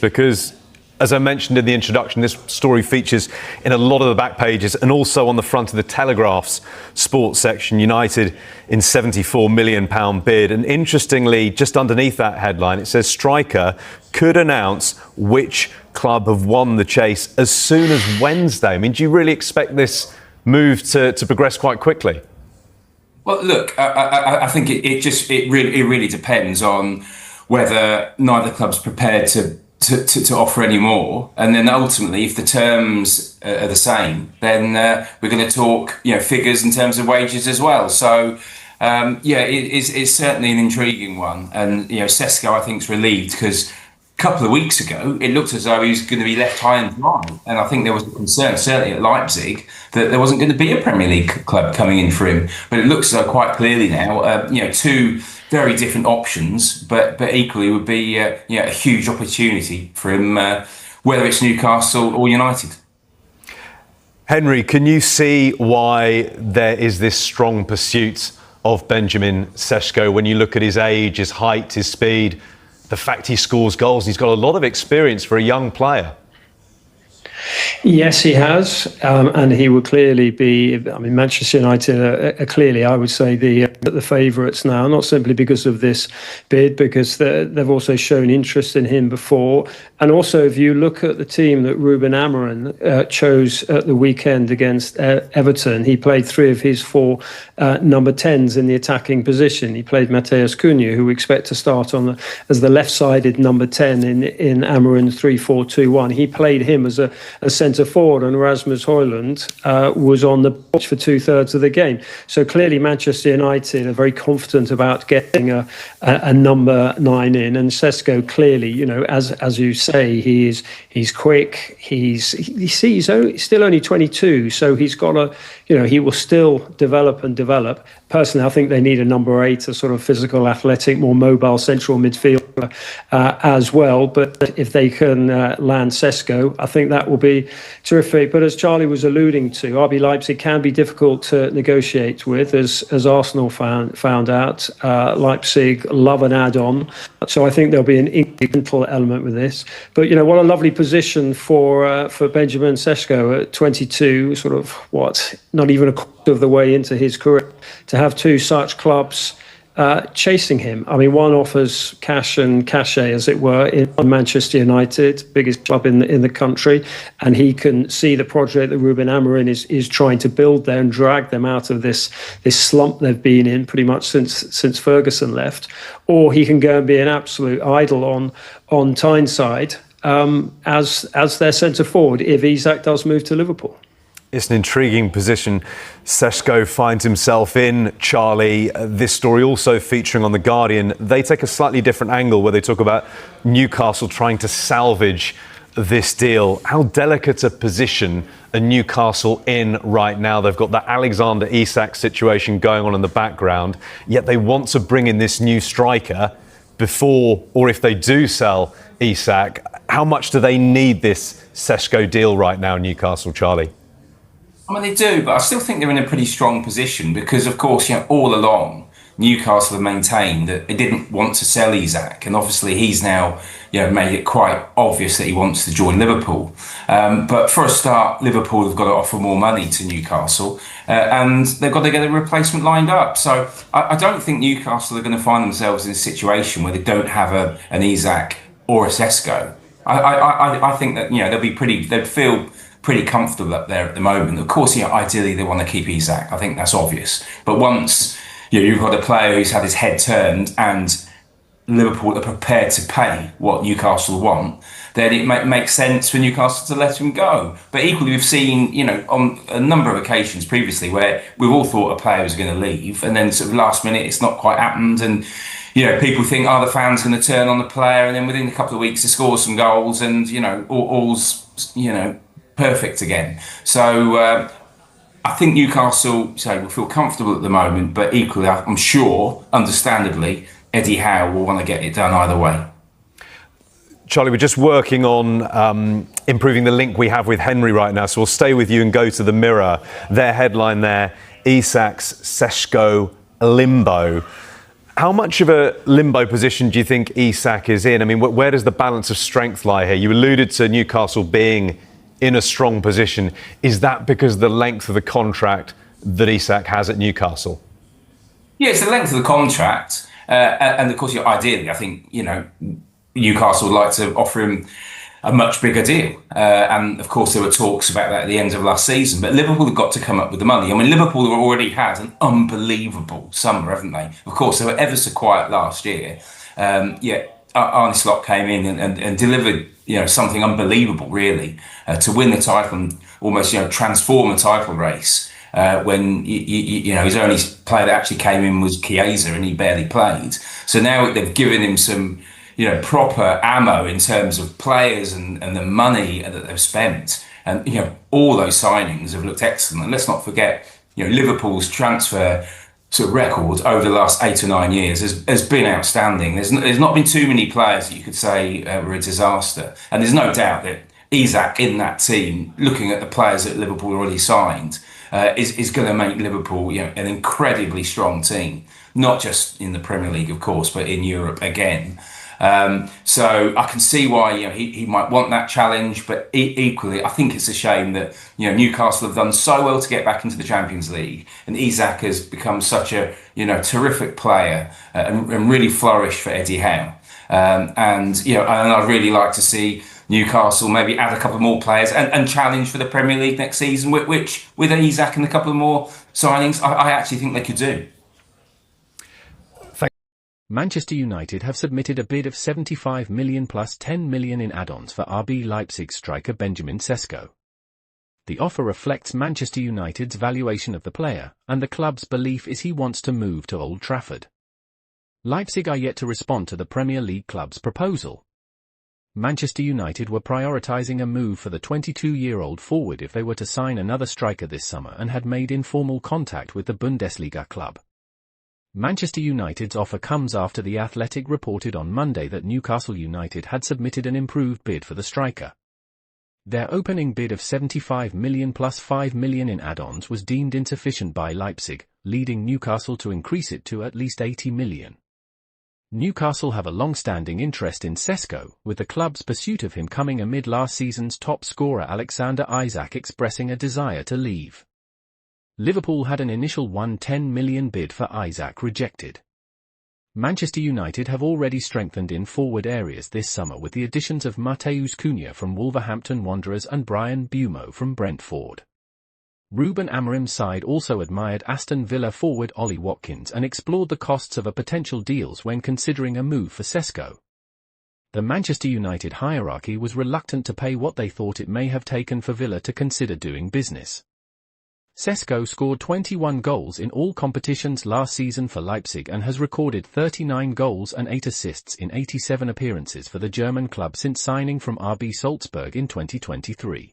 because, as I mentioned in the introduction, this story features in a lot of the back pages and also on the front of the Telegraph's sports section. United in £74 million bid. And interestingly, just underneath that headline, it says striker could announce which club have won the chase as soon as Wednesday. I mean, do you really expect this move to progress quite quickly? Well, look, I think it really depends on whether neither club's prepared to offer any more, and then ultimately, if the terms are the same, then we're going to talk, figures in terms of wages as well. So, it's certainly an intriguing one, and Sesko, I think, is relieved because a couple of weeks ago it looked as though he was going to be left high and dry, and I think there was a concern, certainly at Leipzig, that there wasn't going to be a Premier League club coming in for him. But it looks as though quite clearly now, two very different options, but equally would be a huge opportunity for him, whether it's Newcastle or United. Henry, can you see why there is this strong pursuit of Benjamin Sesko when you look at his age, his height, his speed, the fact he scores goals? He's got a lot of experience for a young player. Yes, he has, and he will clearly be. I mean, Manchester United are clearly, I would say, the favourites now. Not simply because of this bid, because they've also shown interest in him before, and also if you look at the team that Ruben Amorim chose at the weekend against Everton, he played 3 of his 4 number 10s in the attacking position. He played Matheus Cunha, who we expect to start as the left-sided number 10 in Amorim's 3-4-2-1. He played him as a centre forward, and Rasmus Højlund was on the bench for 2/3 of the game. So clearly Manchester United are very confident about getting a number 9 in, and Sesko clearly, as you say, he's quick, he's still only 22, so he's got he will still develop. Personally, I think they need a number 8, a sort of physical, athletic, more mobile central midfielder as well. But if they can land Sesko, I think that will be terrific. But as Charlie was alluding to, RB Leipzig can be difficult to negotiate with, as Arsenal found out. Leipzig love an add-on, so I think there'll be an incremental element with this. But what a lovely position for Benjamin Sesko at 22, sort of not even a quarter of the way into his career, to have 2 such clubs chasing him. I mean, one offers cash and cachet, as it were, in Manchester United, biggest club in the country, and he can see the project that Ruben Amorim is trying to build there and drag them out of this slump they've been in pretty much since Ferguson left. Or he can go and be an absolute idol on Tyneside as their centre forward if Isak does move to Liverpool. It's an intriguing position Sesko finds himself in, Charlie. This story also featuring on The Guardian. They take a slightly different angle where they talk about Newcastle trying to salvage this deal. How delicate a position are Newcastle in right now? They've got that Alexander Isak situation going on in the background, yet they want to bring in this new striker before, or if they do sell Isak. How much do they need this Sesko deal right now, Newcastle, Charlie? I mean, they do, but I still think they're in a pretty strong position because, of course, all along, Newcastle have maintained that they didn't want to sell Isak, and obviously he's now, made it quite obvious that he wants to join Liverpool. But for a start, Liverpool have got to offer more money to Newcastle, and they've got to get a replacement lined up. So I don't think Newcastle are going to find themselves in a situation where they don't have an Isak or a Sesko. I think that they'd feel pretty comfortable up there at the moment. Of course, ideally they want to keep Isak. I think that's obvious. But once you've got a player who's had his head turned and Liverpool are prepared to pay what Newcastle want, then it makes sense for Newcastle to let him go. But equally, we've seen, on a number of occasions previously where we've all thought a player was going to leave, and then sort of last minute it's not quite happened, and people think, the fan's going to turn on the player, and then within a couple of weeks he scores some goals, and all's perfect again. So I think Newcastle will feel comfortable at the moment, but equally, I'm sure, understandably, Eddie Howe will want to get it done either way. Charlie, we're just working on improving the link we have with Henry right now, so we'll stay with you and go to the Mirror. Their headline there, Isak's Sesko limbo. How much of a limbo position do you think Isak is in? I mean, where does the balance of strength lie here? You alluded to Newcastle being in a strong position. Is that because of the length of the contract that Isak has at Newcastle? Yeah, it's the length of the contract. And of course, ideally, I think, Newcastle would like to offer him a much bigger deal. And of course, there were talks about that at the end of last season. But Liverpool have got to come up with the money. I mean, Liverpool have already had an unbelievable summer, haven't they? Of course, they were ever so quiet last year. Arne Slot came in and delivered, something unbelievable, really, to win the title and almost, transform the title race. When his only player that actually came in was Chiesa, and he barely played. So now they've given him some, proper ammo in terms of players and the money that they've spent, and all those signings have looked excellent. And let's not forget, Liverpool's transfer sort of record over the last 8 or 9 years has been outstanding. There's not been too many players that you could say were a disaster, and there's no doubt that Isak in that team, looking at the players that Liverpool already signed, is going to make Liverpool, an incredibly strong team, not just in the Premier League, of course, but in Europe again. So I can see why he might want that challenge, but equally, I think it's a shame that Newcastle have done so well to get back into the Champions League, and Isak has become such a terrific player and really flourished for Eddie Howe. And I'd really like to see Newcastle maybe add a couple more players and challenge for the Premier League next season, which with Isak and a couple of more signings, I actually think they could do. Manchester United have submitted a bid of 75 million plus 10 million in add-ons for RB Leipzig striker Benjamin Sesko. The offer reflects Manchester United's valuation of the player, and the club's belief is he wants to move to Old Trafford. Leipzig are yet to respond to the Premier League club's proposal. Manchester United were prioritising a move for the 22-year-old forward if they were to sign another striker this summer and had made informal contact with the Bundesliga club. Manchester United's offer comes after The Athletic reported on Monday that Newcastle United had submitted an improved bid for the striker. Their opening bid of 75 million plus 5 million in add-ons was deemed insufficient by Leipzig, leading Newcastle to increase it to at least 80 million. Newcastle have a long-standing interest in Sesko, with the club's pursuit of him coming amid last season's top scorer Alexander Isak expressing a desire to leave. Liverpool had an initial £110 million bid for Isak rejected. Manchester United have already strengthened in forward areas this summer with the additions of Matheus Cunha from Wolverhampton Wanderers and Brian Buemo from Brentford. Ruben Amorim's side also admired Aston Villa forward Ollie Watkins and explored the costs of a potential deals when considering a move for Sesko. The Manchester United hierarchy was reluctant to pay what they thought it may have taken for Villa to consider doing business. Sesko scored 21 goals in all competitions last season for Leipzig and has recorded 39 goals and 8 assists in 87 appearances for the German club since signing from RB Salzburg in 2023.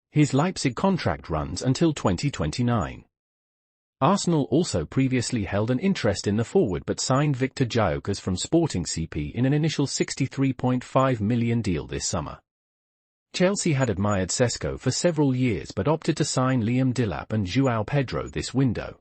His Leipzig contract runs until 2029. Arsenal also previously held an interest in the forward but signed Victor Gyökeres from Sporting CP in an initial £63.5 million deal this summer. Chelsea had admired Sesko for several years but opted to sign Liam Delap and João Pedro this window.